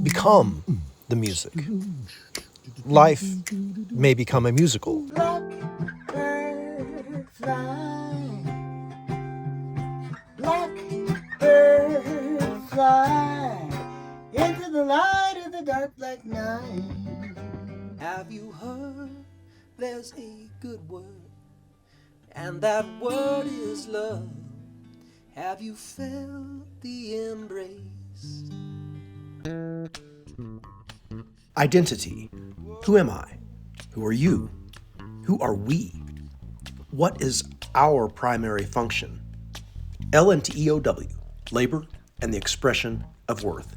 become the music. Life may become a musical. Blackbird fly, blackbird fly into the light of the dark black night. Have you heard there's a good word, and that word is love? Have you felt the embrace? Identity. Who am I? Who are you? Who are we? What is our primary function? LNTEOW, labor and the expression of worth.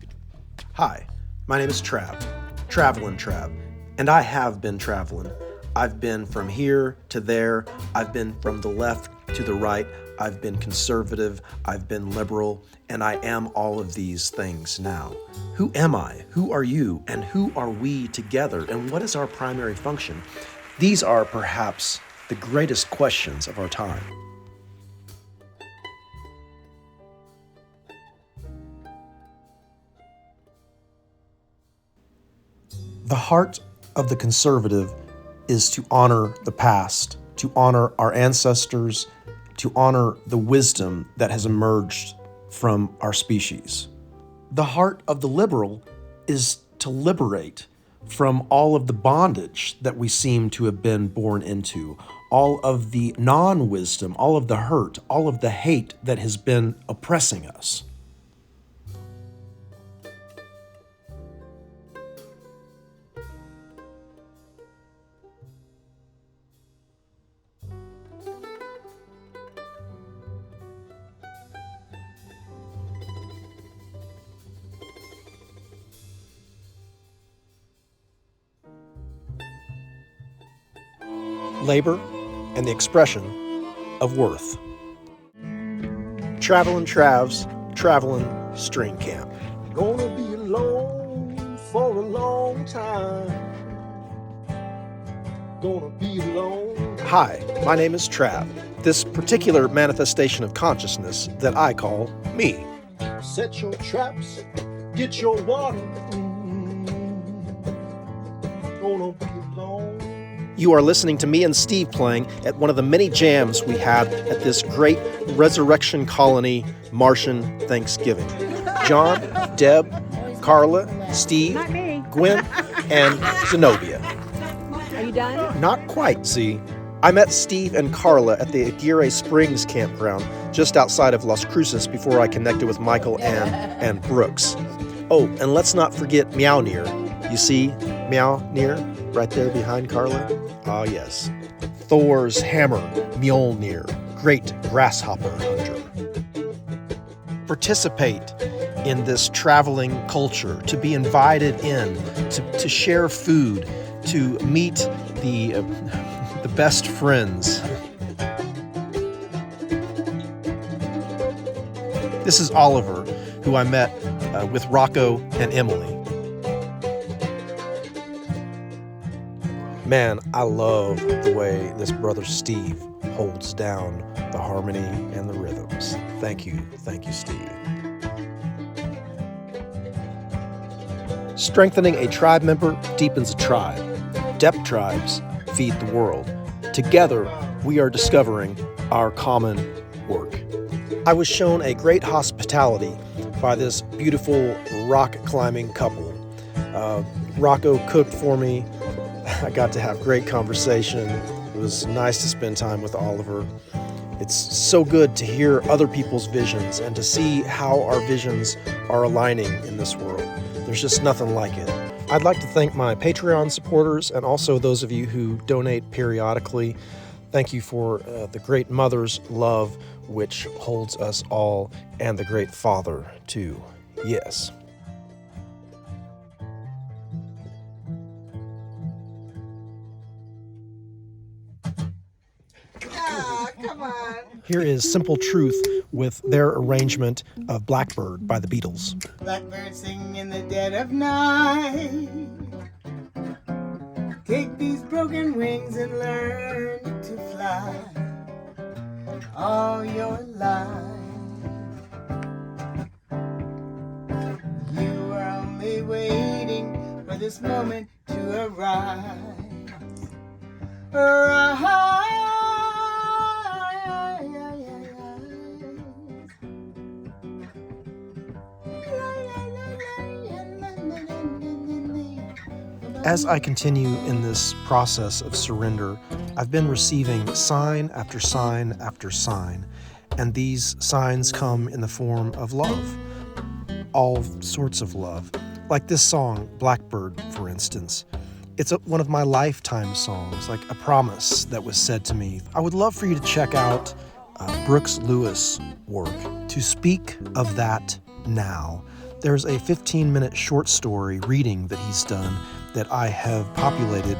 Hi, my name is Travelin' Trav, and I have been traveling. I've been from here to there. I've been from the left to the right. I've been conservative. I've been liberal, and I am all of these things now. Who am I? Who are you? And who are we together? And what is our primary function? These are perhaps the greatest questions of our time. The heart of the conservative is to honor the past, to honor our ancestors, to honor the wisdom that has emerged from our species. The heart of the liberal is to liberate from all of the bondage that we seem to have been born into, all of the non-wisdom, all of the hurt, all of the hate that has been oppressing us. Labor and the expression of worth. Travelin' Trav's Travelin' String Camp. Gonna be alone for a long time. Gonna be alone. Hi, my name is Trav. This particular manifestation of consciousness that I call me. Set your traps, get your water. Gonna be alone. You are listening to me and Steve playing at one of the many jams we had at this great resurrection colony Martian Thanksgiving. John, Deb, Carla, Steve, Gwen, and Zenobia. Are you done? Not quite, see. I met Steve and Carla at the Aguirre Springs campground just outside of Las Cruces before I connected with Michael and Brooks. Oh, and let's not forget Meownir. You see Meownir right there behind Carla? Ah, yes. Thor's hammer, Mjolnir, great grasshopper hunter. Participate in this traveling culture, to be invited in, to share food, to meet the best friends. This is Oliver, who I met with Rocco and Emily. Man, I love the way this brother Steve holds down the harmony and the rhythms. Thank you, Steve. Strengthening a tribe member deepens a tribe. Depth tribes feed the world. Together, we are discovering our common work. I was shown a great hospitality by this beautiful rock climbing couple. Rocco cooked for me. I got to have great conversation. It was nice to spend time with Oliver. It's so good to hear other people's visions and to see how our visions are aligning in this world. There's just nothing like it. I'd like to thank my Patreon supporters and also those of you who donate periodically. Thank you for the great mother's love, which holds us all, and the great father, too. Yes. Come on. Here is Simple Truth with their arrangement of Blackbird by the Beatles. Blackbird sing in the dead of night. Take these broken wings and learn to fly all your life. You were only waiting this moment to arise. Arise. As I continue in this process of surrender, I've been receiving sign after sign after sign, and these signs come in the form of love. All sorts of love. Like this song, Blackbird, for instance. It's one of my lifetime songs, like a promise that was said to me. I would love for you to check out Brooks Lewis' work, To Speak of That Now. There's a 15-minute short story reading that he's done that I have populated.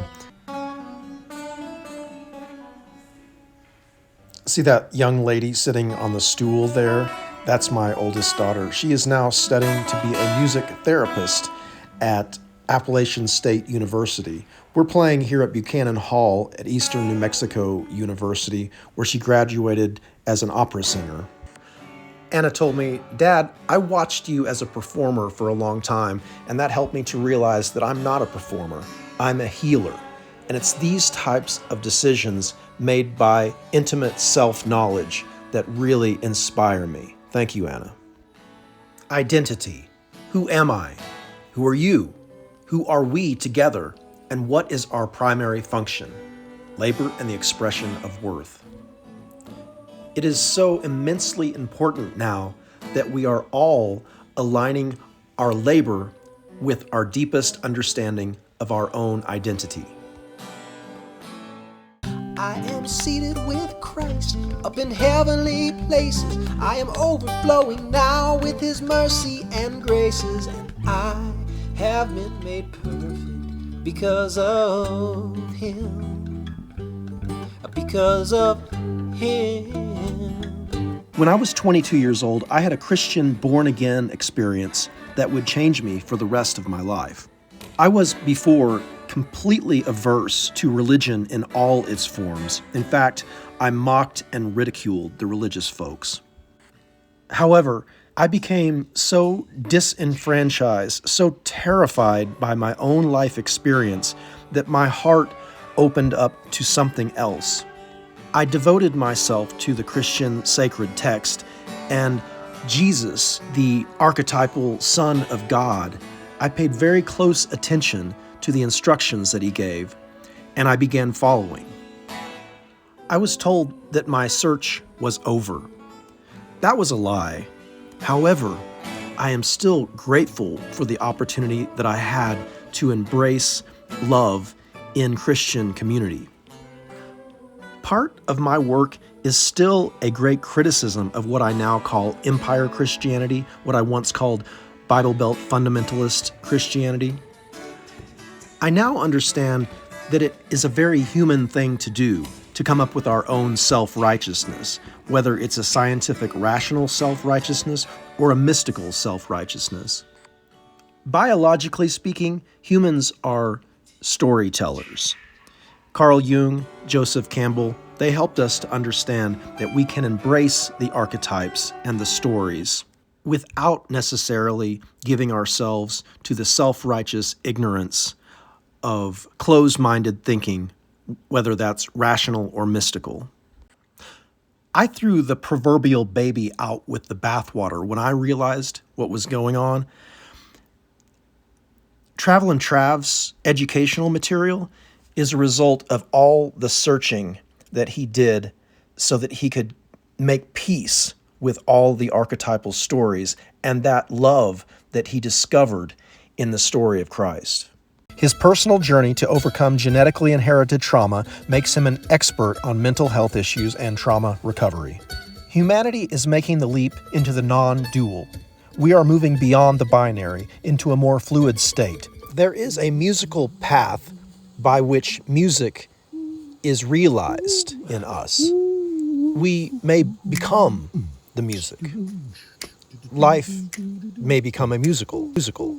See that young lady sitting on the stool there? That's my oldest daughter. She is now studying to be a music therapist at Appalachian State University. We're playing here at Buchanan Hall at Eastern New Mexico University, where she graduated as an opera singer. Anna told me, "Dad, I watched you as a performer for a long time, and that helped me to realize that I'm not a performer. I'm a healer." And it's these types of decisions made by intimate self-knowledge that really inspire me. Thank you, Anna. Identity. Who am I? Who are you? Who are we together? And what is our primary function? Labor and the expression of worth. It is so immensely important now that we are all aligning our labor with our deepest understanding of our own identity. I am seated with Christ up in heavenly places. I am overflowing now with His mercy and graces, and I have been made perfect because of Him. Because of Him. When I was 22 years old, I had a Christian born-again experience that would change me for the rest of my life. I was before completely averse to religion in all its forms. In fact, I mocked and ridiculed the religious folks. However, I became so disenfranchised, so terrified by my own life experience that my heart opened up to something else. I devoted myself to the Christian sacred text and Jesus, the archetypal Son of God. I paid very close attention to the instructions that He gave, and I began following. I was told that my search was over. That was a lie. However, I am still grateful for the opportunity that I had to embrace love in Christian community. Part of my work is still a great criticism of what I now call Empire Christianity, what I once called Bible Belt fundamentalist Christianity. I now understand that it is a very human thing to do, to come up with our own self-righteousness, whether it's a scientific rational self-righteousness or a mystical self-righteousness. Biologically speaking, humans are storytellers. Carl Jung, Joseph Campbell, they helped us to understand that we can embrace the archetypes and the stories without necessarily giving ourselves to the self-righteous ignorance of closed-minded thinking, whether that's rational or mystical. I threw the proverbial baby out with the bathwater when I realized what was going on. Travelin' Trav's educational material is a result of all the searching that he did so that he could make peace with all the archetypal stories and that love that he discovered in the story of Christ. His personal journey to overcome genetically inherited trauma makes him an expert on mental health issues and trauma recovery. Humanity is making the leap into the non-dual. We are moving beyond the binary into a more fluid state. There is a musical path by which music is realized in us. We may become the music. Life may become a musical.